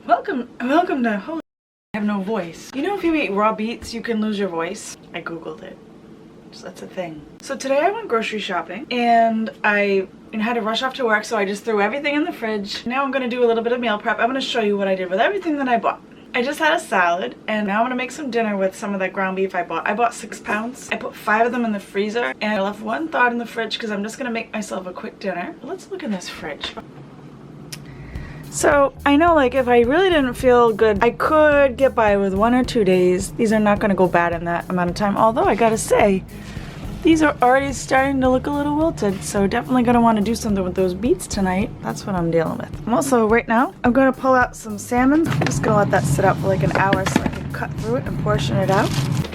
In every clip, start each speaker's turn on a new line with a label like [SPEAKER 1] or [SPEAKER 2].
[SPEAKER 1] Welcome to holy I have no voice. You know if you eat raw beets you can lose your voice? I googled it. So that's a thing. So today I went grocery shopping and I had to rush off to work, so I just threw everything in the fridge. Now I'm gonna do a little bit of meal prep. I'm gonna show you what I did with everything that I bought. I just had a salad and now I'm gonna make some dinner with some of that ground beef I bought. I bought 6 pounds. I put 5 of them in the freezer and I left 1 thawed in the fridge because I'm just gonna make myself a quick dinner. Let's look in this fridge. So I know, like, if I really didn't feel good, I could get by with 1 or 2 days. These are not going to go bad in that amount of time. Although I gotta say, these are already starting to look a little wilted. So definitely going to want to do something with those beets tonight. That's what I'm dealing with. I'm also, right now, I'm going to pull out some salmon. I'm just going to let that sit out for like an hour so I can cut through it and portion it out.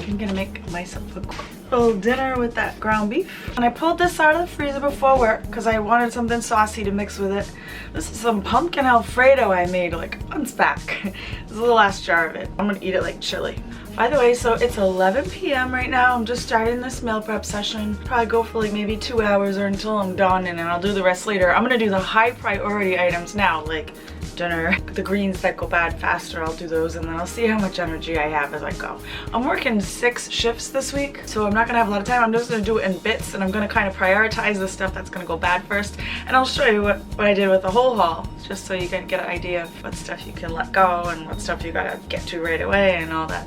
[SPEAKER 1] I'm going to make myself a little dinner with that ground beef. And I pulled this out of the freezer before work because I wanted something saucy to mix with it. This is some pumpkin alfredo I made like months back. This is the last jar of it. I'm gonna eat it like chili. By the way, so it's 11 p.m. right now. I'm just starting this meal prep session. Probably go for like maybe 2 hours or until I'm done, and then I'll do the rest later. I'm gonna do the high priority items now, like dinner. The greens that go bad faster, I'll do those, and then I'll see how much energy I have as I go. I'm working 6 shifts this week, so I'm not gonna have a lot of time. I'm just gonna do it in bits, and I'm gonna kind of prioritize the stuff that's gonna go bad first, and I'll show you what I did with the whole haul, just so you can get an idea of what stuff you can let go and what stuff you gotta get to right away and all that.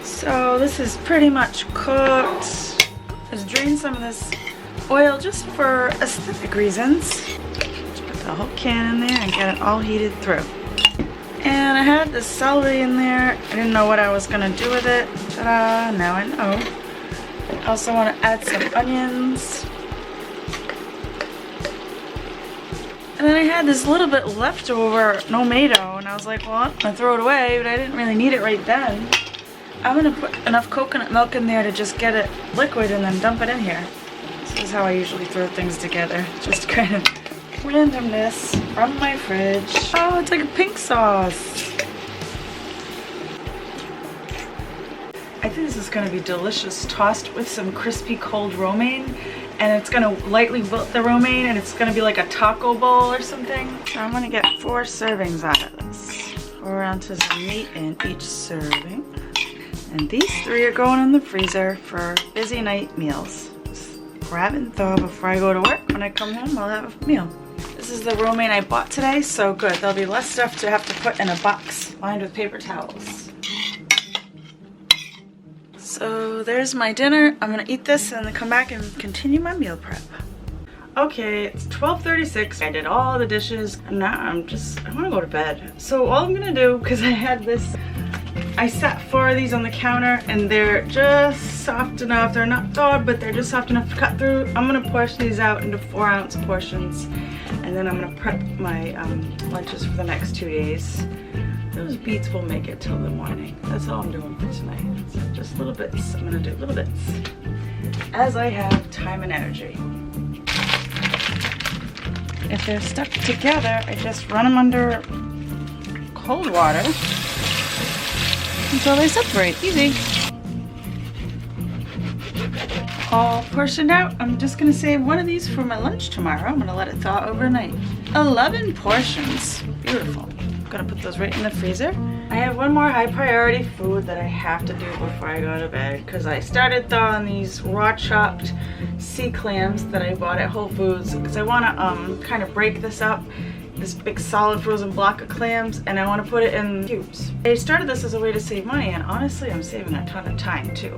[SPEAKER 1] So this is pretty much cooked. Just drain some of this oil just for aesthetic reasons. The whole can in there and get it all heated through. And I had the celery in there. I didn't know what I was gonna do with it. Ta-da, now I know. I also want to add some onions. And then I had this little bit leftover tomato and I was like, well, I'm gonna throw it away, but I didn't really need it right then. I'm gonna put enough coconut milk in there to just get it liquid and then dump it in here. This is how I usually throw things together. Just kind of randomness from my fridge. Oh, it's like a pink sauce. I think this is going to be delicious, tossed with some crispy cold romaine, and it's going to lightly wilt the romaine, and it's going to be like a taco bowl or something. So I'm going to get 4 servings out of this. 4 ounces of meat in each serving. And these 3 are going in the freezer for busy night meals. Just grab and thaw before I go to work. When I come home, I'll have a meal. This is the romaine I bought today, so good. There'll be less stuff to have to put in a box lined with paper towels. So there's my dinner. I'm gonna eat this and then come back and continue my meal prep. Okay, it's 12:36. I did all the dishes and now I wanna go to bed. So all I'm gonna do, because I had this, I set 4 of these on the counter and they're just soft enough. They're not thawed, but they're just soft enough to cut through. I'm gonna portion these out into 4-ounce portions, and then I'm gonna prep my lunches for the next 2 days. Those beets will make it till the morning. That's all I'm doing for tonight. So just little bits. I'm gonna do little bits as I have time and energy. If they're stuck together, I just run them under cold water until they separate. Easy. All portioned out. I'm just gonna save 1 of these for my lunch tomorrow. I'm gonna let it thaw overnight. 11 portions. Beautiful. I'm gonna put those right in the freezer. I have 1 more high priority food that I have to do before I go to bed, because I started thawing these raw chopped sea clams that I bought at Whole Foods, because I want to kind of break this up, this big solid frozen block of clams, and I want to put it in cubes. I started this as a way to save money, and honestly I'm saving a ton of time too.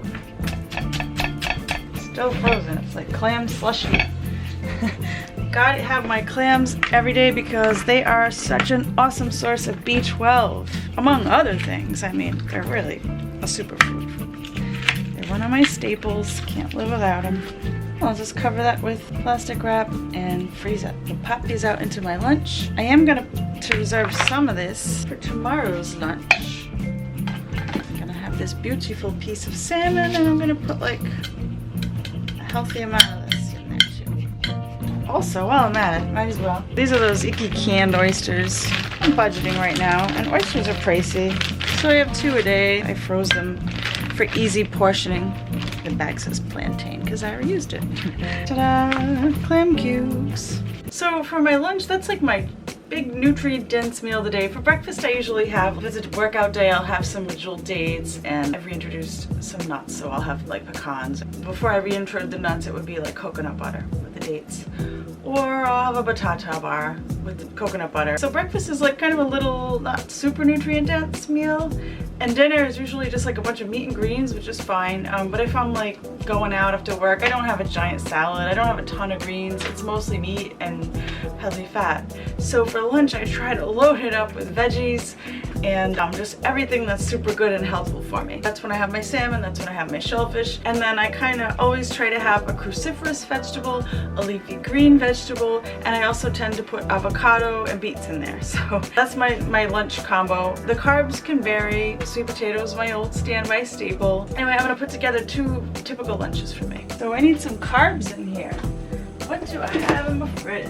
[SPEAKER 1] Still frozen. It's like clam slushy. Gotta have my clams every day because they are such an awesome source of B12, among other things. I mean, they're really a superfood. They're one of my staples. Can't live without them. I'll just cover that with plastic wrap and freeze it. I'll pop these out into my lunch. I am gonna reserve some of this for tomorrow's lunch. I'm gonna have this beautiful piece of salmon, and I'm gonna put like a healthy amount of this in there too. Also, while I'm at it, might as well. These are those icky canned oysters. I'm budgeting right now, and oysters are pricey, so I have 2 a day. I froze them for easy portioning. The bag says plantain because I reused it. Ta-da! Clam cubes. So for my lunch, that's like my big nutrient-dense meal today. For breakfast I usually have, if it's a workout day, I'll have some original dates, and I've reintroduced some nuts, so I'll have like pecans. Before I reintroduced the nuts, it would be like coconut butter with the dates. Or I'll have a batata bar with the coconut butter. So breakfast is like kind of a little, not super nutrient-dense meal. And dinner is usually just like a bunch of meat and greens, which is fine. But if I'm like going out after work, I don't have a giant salad. I don't have a ton of greens. It's mostly meat and healthy fat. So for lunch, I try to load it up with veggies and just everything that's super good and helpful for me. That's when I have my salmon, that's when I have my shellfish. And then I kind of always try to have a cruciferous vegetable, a leafy green vegetable, and I also tend to put avocado and beets in there. So that's my lunch combo. The carbs can vary. Sweet potatoes, my old standby staple. Anyway, I'm gonna put together 2 typical lunches for me. So I need some carbs in here. What do I have in my fridge?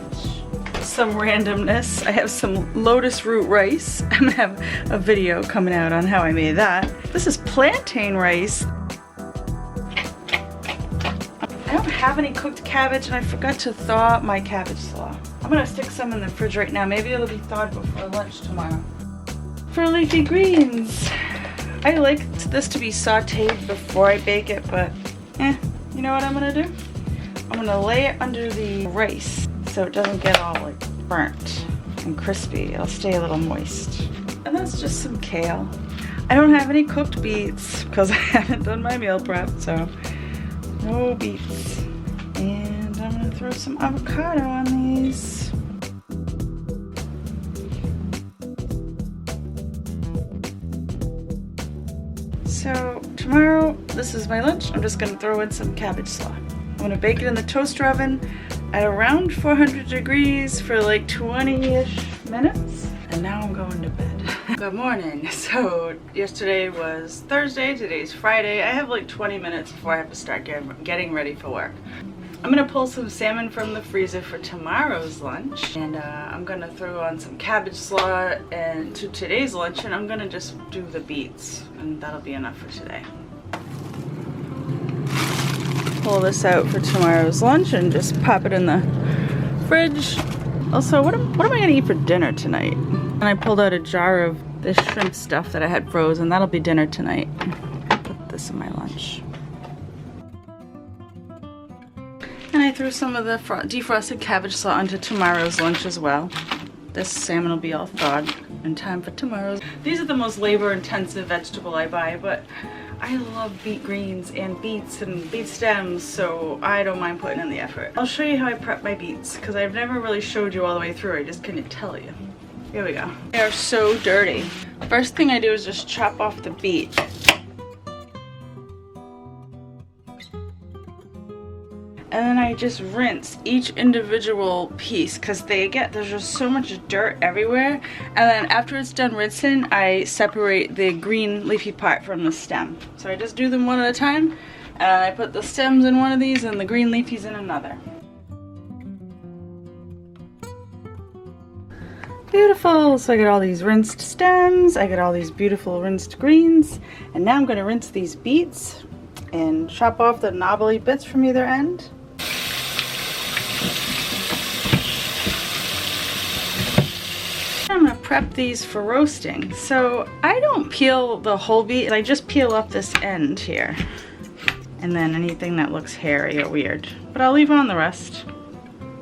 [SPEAKER 1] Some randomness. I have some lotus root rice. I'm gonna have a video coming out on how I made that. This is plantain rice. I don't have any cooked cabbage and I forgot to thaw my cabbage slaw. I'm gonna stick some in the fridge right now. Maybe it'll be thawed before lunch tomorrow. For leafy greens, I like this to be sauteed before I bake it, but you know what I'm gonna do? I'm gonna lay it under the rice so it doesn't get all like burnt and crispy. It'll stay a little moist. And that's just some kale. I don't have any cooked beets because I haven't done my meal prep, so no beets. And I'm gonna throw some avocado on these. So tomorrow, this is my lunch. I'm just gonna throw in some cabbage slaw. I'm gonna bake it in the toaster oven at around 400 degrees for like 20-ish minutes. And now I'm going to bed. Good morning. So yesterday was Thursday, today's Friday. I have like 20 minutes before I have to start getting ready for work. I'm gonna pull some salmon from the freezer for tomorrow's lunch, and I'm gonna throw on some cabbage slaw and to today's lunch, and I'm gonna just do the beets, and that'll be enough for today. Pull this out for tomorrow's lunch and just pop it in the fridge. Also, what am I gonna eat for dinner tonight? And I pulled out a jar of this shrimp stuff that I had frozen. That'll be dinner tonight. Put this in my lunch. And I threw some of the defrosted cabbage slaw onto tomorrow's lunch as well. This salmon will be all thawed in time for tomorrow's. These are the most labor-intensive vegetable I buy, but I love beet greens and beets and beet stems, so I don't mind putting in the effort. I'll show you how I prep my beets, because I've never really showed you all the way through. I just couldn't tell you. Here we go. They are so dirty. First thing I do is just chop off the beet. And then I just rinse each individual piece because there's just so much dirt everywhere. And then after it's done rinsing, I separate the green leafy part from the stem. So I just do them one at a time. And I put the stems in one of these and the green leafies in another. Beautiful. So I got all these rinsed stems. I got all these beautiful rinsed greens. And now I'm going to rinse these beets and chop off the knobbly bits from either end. I'm gonna prep these for roasting. So I don't peel the whole beet, I just peel up this end here. And then anything that looks hairy or weird. But I'll leave on the rest.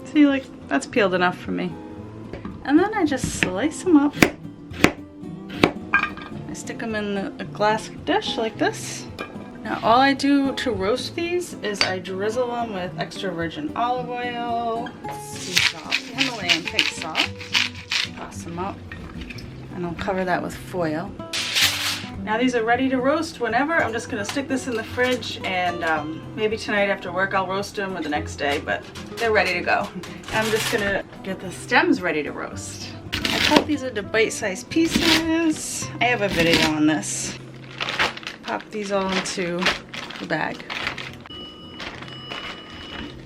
[SPEAKER 1] See, like, that's peeled enough for me. And then I just slice them up. I stick them in a glass dish like this. Now all I do to roast these is I drizzle them with extra virgin olive oil, sea salt, Himalayan pink salt. Toss them up, and I'll cover that with foil. Now these are ready to roast whenever. I'm just gonna stick this in the fridge, and maybe tonight after work I'll roast them, or the next day, but they're ready to go. I'm just gonna get the stems ready to roast. I cut these into bite-sized pieces. I have a video on this. Pop these all into the bag.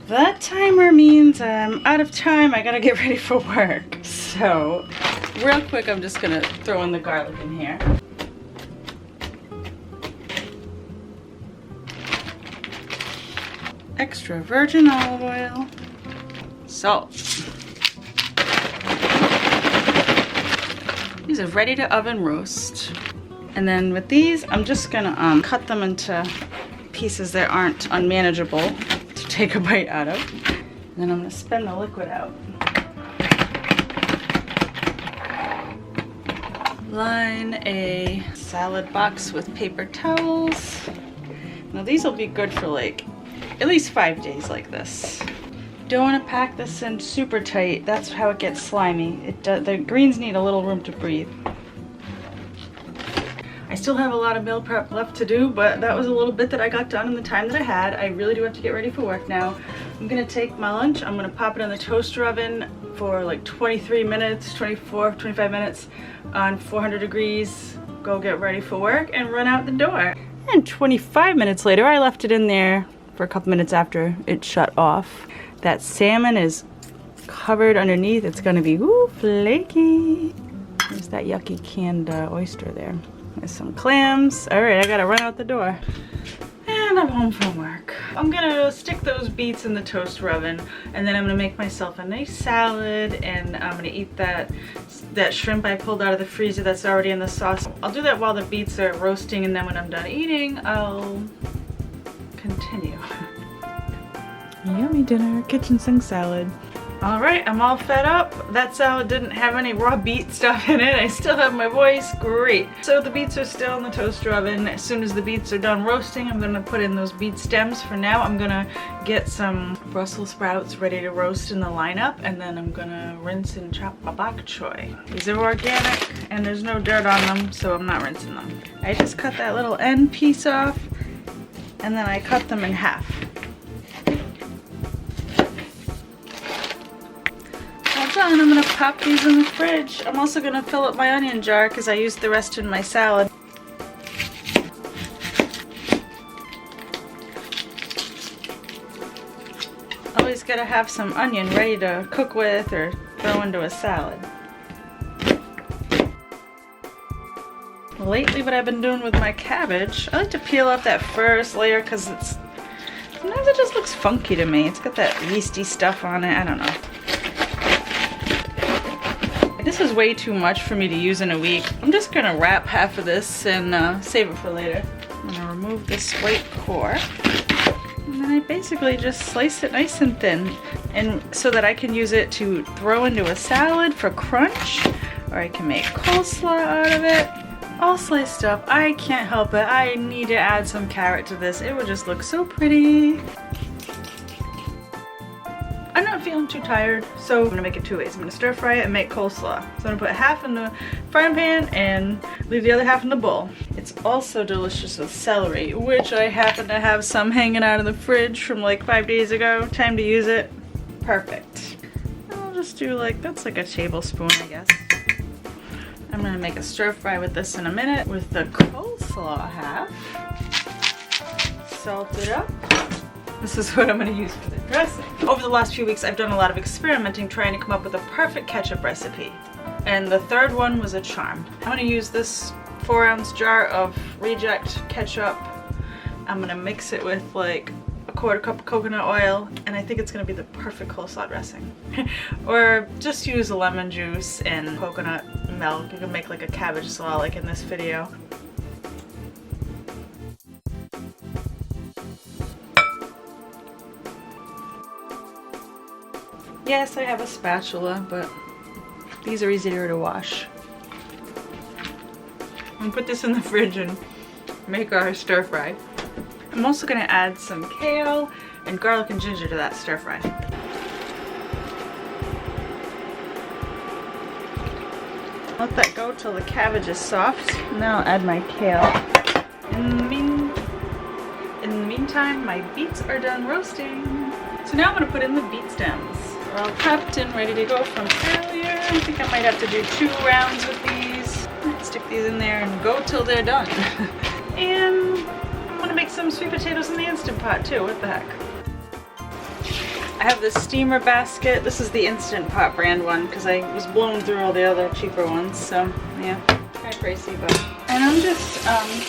[SPEAKER 1] That timer means I'm out of time. I gotta get ready for work. So, real quick, I'm just gonna throw in the garlic in here. Extra virgin olive oil. Salt. These are ready to oven roast. And then with these, I'm just gonna cut them into pieces that aren't unmanageable to take a bite out of. And then I'm gonna spin the liquid out. Line a salad box with paper towels. Now these will be good for like at least 5 days like this. Don't want to pack this in super tight. That's how it gets slimy. The greens need a little room to breathe. I still have a lot of meal prep left to do, but that was a little bit that I got done in the time that I had. I really do have to get ready for work now. I'm gonna take my lunch, I'm gonna pop it in the toaster oven for like 23 minutes, 24, 25 minutes on 400 degrees, go get ready for work and run out the door. And 25 minutes later, I left it in there for a couple minutes after it shut off. That salmon is covered underneath. It's gonna be flaky. There's that yucky canned oyster there. There's some clams. All right, I gotta run out the door. And I'm home from work. I'm gonna stick those beets in the toaster oven, and then I'm gonna make myself a nice salad, and I'm gonna eat that shrimp I pulled out of the freezer that's already in the sauce. I'll do that while the beets are roasting, and then when I'm done eating, I'll continue. Yummy dinner, kitchen sink salad. All right, I'm all fed up. That salad didn't have any raw beet stuff in it. I still have my voice, great. So the beets are still in the toaster oven. As soon as the beets are done roasting, I'm gonna put in those beet stems. For now, I'm gonna get some Brussels sprouts ready to roast in the lineup, and then I'm gonna rinse and chop my bok choy. These are organic, and there's no dirt on them, so I'm not rinsing them. I just cut that little end piece off, and then I cut them in half. Done. I'm gonna pop these in the fridge. I'm also gonna fill up my onion jar because I used the rest in my salad. Always gotta have some onion ready to cook with or throw into a salad. Lately, what I've been doing with my cabbage, I like to peel off that first layer because sometimes it just looks funky to me. It's got that yeasty stuff on it. I don't know. This is way too much for me to use in a week. I'm just gonna wrap half of this and save it for later. I'm gonna remove this white core. And then I basically just slice it nice and thin, and so that I can use it to throw into a salad for crunch, or I can make coleslaw out of it. All sliced up. I can't help it. I need to add some carrot to this. It would just look so pretty. I'm not feeling too tired, so I'm gonna make it two ways. I'm gonna stir fry it and make coleslaw. So I'm gonna put half in the frying pan and leave the other half in the bowl. It's also delicious with celery, which I happen to have some hanging out of the fridge from like 5 days ago. Time to use it. Perfect. I'll just do that's like a tablespoon, I guess. I'm gonna make a stir fry with this in a minute with the coleslaw half. Salt it up. This is what I'm going to use for the dressing. Over the last few weeks, I've done a lot of experimenting trying to come up with a perfect ketchup recipe. And the third one was a charm. I'm going to use this 4-ounce jar of reject ketchup. I'm going to mix it with like a 1/4 cup of coconut oil, and I think it's going to be the perfect coleslaw dressing. Or just use lemon juice and coconut milk. You can make like a cabbage slaw like in this video. Yes, I have a spatula, but these are easier to wash. I'm gonna put this in the fridge and make our stir fry. I'm also gonna add some kale and garlic and ginger to that stir fry. Let that go till the cabbage is soft, and then I'll add my kale. In the meantime, my beets are done roasting. So now I'm gonna put in the beet stems. They're all prepped and ready to go from earlier. I think I might have to do 2 rounds with these. Stick these in there and go till they're done. And I'm gonna make some sweet potatoes in the Instant Pot too, what the heck. I have this steamer basket. This is the Instant Pot brand one because I was blown through all the other cheaper ones, so yeah, kind of pricey, but. And I'm just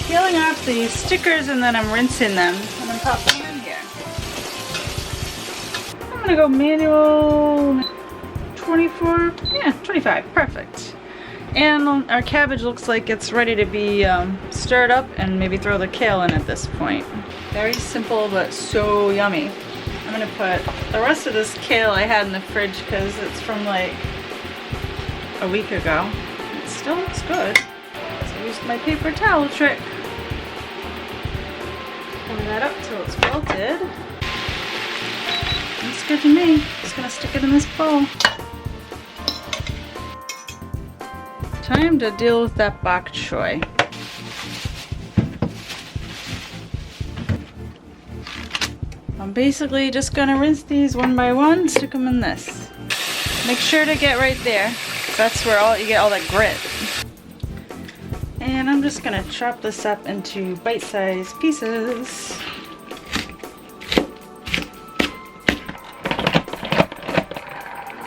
[SPEAKER 1] peeling off these stickers and then I'm rinsing them and then pop them in here. I'm gonna go manual 24, yeah, 25, perfect. And our cabbage looks like it's ready to be stirred up, and maybe throw the kale in at this point. Very simple, but so yummy. I'm gonna put the rest of this kale I had in the fridge because it's from like a week ago. It still looks good. So I used my paper towel trick. Cover that up till it's wilted. Looks good to me. Just gonna stick it in this bowl. Time to deal with that bok choy. I'm basically just gonna rinse these one by one, stick them in this. Make sure to get right there. That's where you get all that grit. And I'm just gonna chop this up into bite-sized pieces.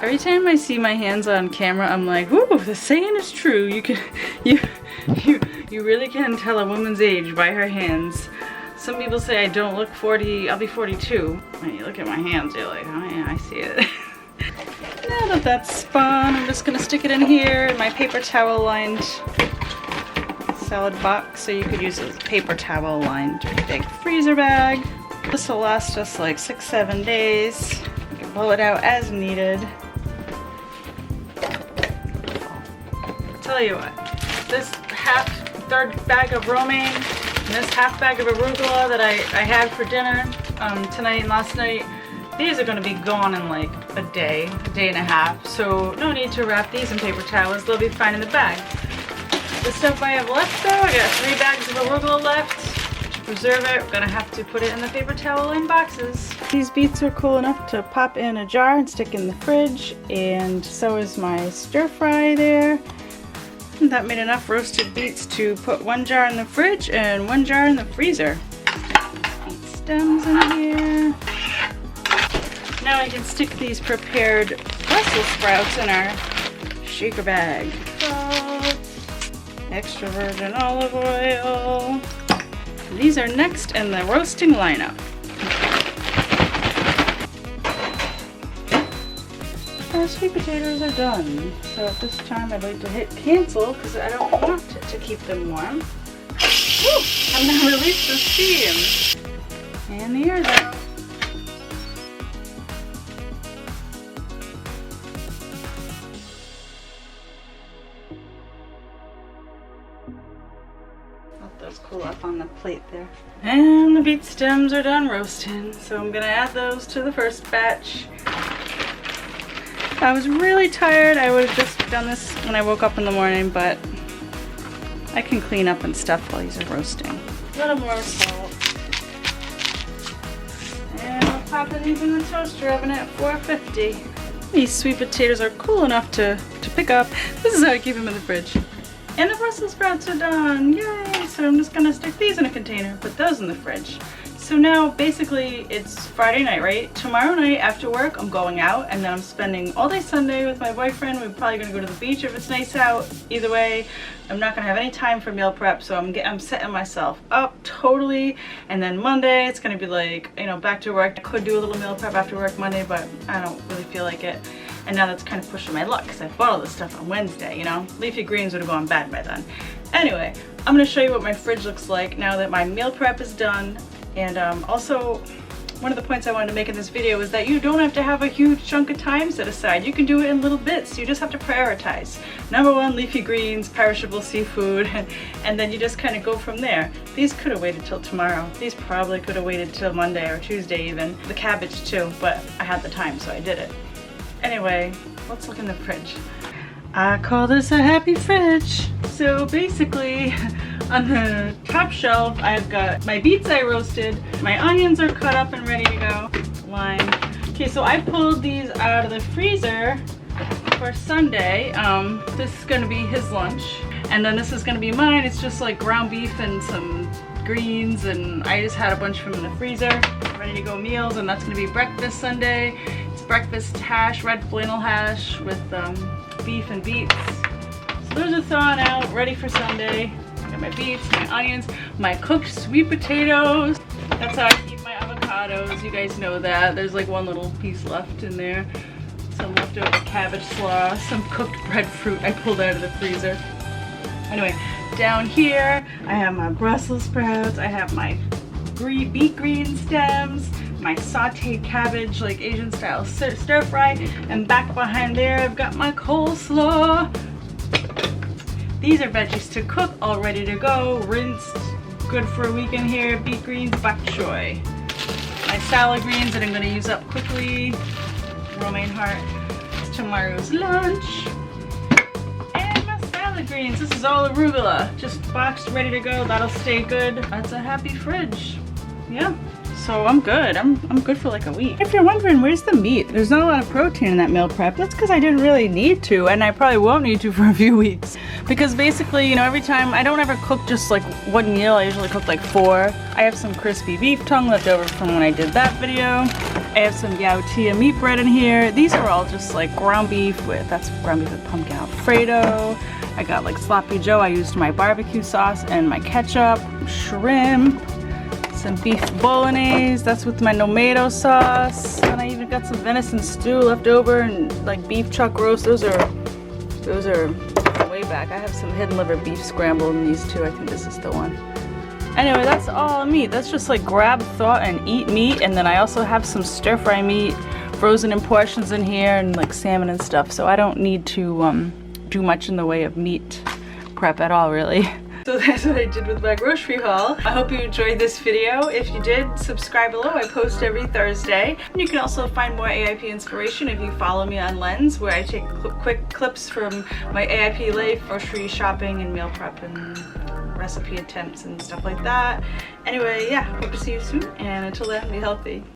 [SPEAKER 1] Every time I see my hands on camera, I'm like, "Ooh, the saying is true. You really can tell a woman's age by her hands." Some people say I don't look 40. I'll be 42. When you look at my hands, you're like, "Oh yeah, I see it." Now that that's spun, I'm just gonna stick it in here in my paper towel lined salad box. So you could use a paper towel lined big freezer bag. This will last us like 6-7 days. You can blow it out as needed. Tell you what, this third bag of romaine and this half bag of arugula that I had for dinner tonight and last night, these are going to be gone in like a day and a half. So no need to wrap these in paper towels. They'll be fine in the bag. The stuff I have left though, I got 3 bags of arugula left. To preserve it, I'm going to have to put it in the paper towel in boxes. These beets are cool enough to pop in a jar and stick in the fridge, and so is my stir fry there. That made enough roasted beets to put 1 jar in the fridge and 1 jar in the freezer. Beet stems in here. Now I can stick these prepared Brussels sprouts in our shaker bag. Salt, extra virgin olive oil. These are next in the roasting lineup. Our sweet potatoes are done. So at this time I'd like to hit cancel because I don't want it to keep them warm. Woo! I'm going to release the steam. And the air's out. Let those cool up on the plate there. And the beet stems are done roasting. So I'm going to add those to the first batch. I was really tired. I would have just done this when I woke up in the morning, but I can clean up and stuff while these are roasting. A little more salt. And I'll pop these in the toaster oven at 450. These sweet potatoes are cool enough to pick up. This is how I keep them in the fridge. And the Brussels sprouts are done. Yay! So I'm just gonna stick these in a container, put those in the fridge. So now basically it's Friday night, right? Tomorrow night after work I'm going out, and then I'm spending all day Sunday with my boyfriend. We're probably gonna go to the beach if it's nice out. Either way, I'm not gonna have any time for meal prep, so I'm setting myself up totally. And then Monday it's gonna be like, you know, back to work. I could do a little meal prep after work Monday, but I don't really feel like it. And now that's kind of pushing my luck because I bought all this stuff on Wednesday, you know? Leafy greens would have gone bad by then. Anyway, I'm gonna show you what my fridge looks like now that my meal prep is done. And also, one of the points I wanted to make in this video is that you don't have to have a huge chunk of time set aside. You can do it in little bits. You just have to prioritize. Number 1, leafy greens, perishable seafood, and then you just kind of go from there. These could have waited till tomorrow. These probably could have waited till Monday or Tuesday even. The cabbage too, but I had the time, so I did it. Anyway, let's look in the fridge. I call this a happy fridge. So basically, on the top shelf, I've got my beets I roasted. My onions are cut up and ready to go. Lime. Okay, so I pulled these out of the freezer for Sunday. This is gonna be his lunch. And then this is gonna be mine. It's just like ground beef and some greens, and I just had a bunch from in the freezer. Ready to go meals, and that's gonna be breakfast Sunday. It's breakfast hash, red flannel hash with beef and beets. So those are thawing out, ready for Sunday. I got my beets, my onions, my cooked sweet potatoes. That's how I keep my avocados. You guys know that. There's like one little piece left in there. Some left leftover cabbage slaw, some cooked breadfruit I pulled out of the freezer. Anyway, down here I have my Brussels sprouts, I have my beet green stems, my sauteed cabbage, like Asian style stir fry, and back behind there I've got my coleslaw. These are veggies to cook, all ready to go, rinsed, good for a week in here. Beet greens, bok choy. My salad greens that I'm going to use up quickly, romaine heart, tomorrow's lunch. And my salad greens, this is all arugula, just boxed, ready to go, that'll stay good. That's a happy fridge. Yeah. So I'm good. I'm good for like a week. If you're wondering where's the meat, there's not a lot of protein in that meal prep. That's because I didn't really need to, and I probably won't need to for a few weeks. Because basically, you know, every time, I don't ever cook just like one meal, I usually cook like 4. I have some crispy beef tongue left over from when I did that video. I have some Yaotia meat bread in here. These are all just like ground beef with pumpkin Alfredo. I got like sloppy joe. I used my barbecue sauce and my ketchup, shrimp, some beef bolognese, that's with my tomato sauce, and I even got some venison stew left over and like beef chuck roast. Those are from way back. I have some hidden liver beef scrambled in these too. I think this is the one. Anyway, that's all meat. That's just like grab, thaw, and eat meat. And then I also have some stir fry meat frozen in portions in here, and like salmon and stuff. So I don't need to do much in the way of meat prep at all, really. So that's what I did with my grocery haul. I hope you enjoyed this video. If you did, subscribe below. I post every Thursday. And you can also find more AIP inspiration if you follow me on Lens, where I take quick clips from my AIP life, grocery shopping and meal prep and recipe attempts and stuff like that. Anyway, yeah, hope to see you soon, and until then, be healthy.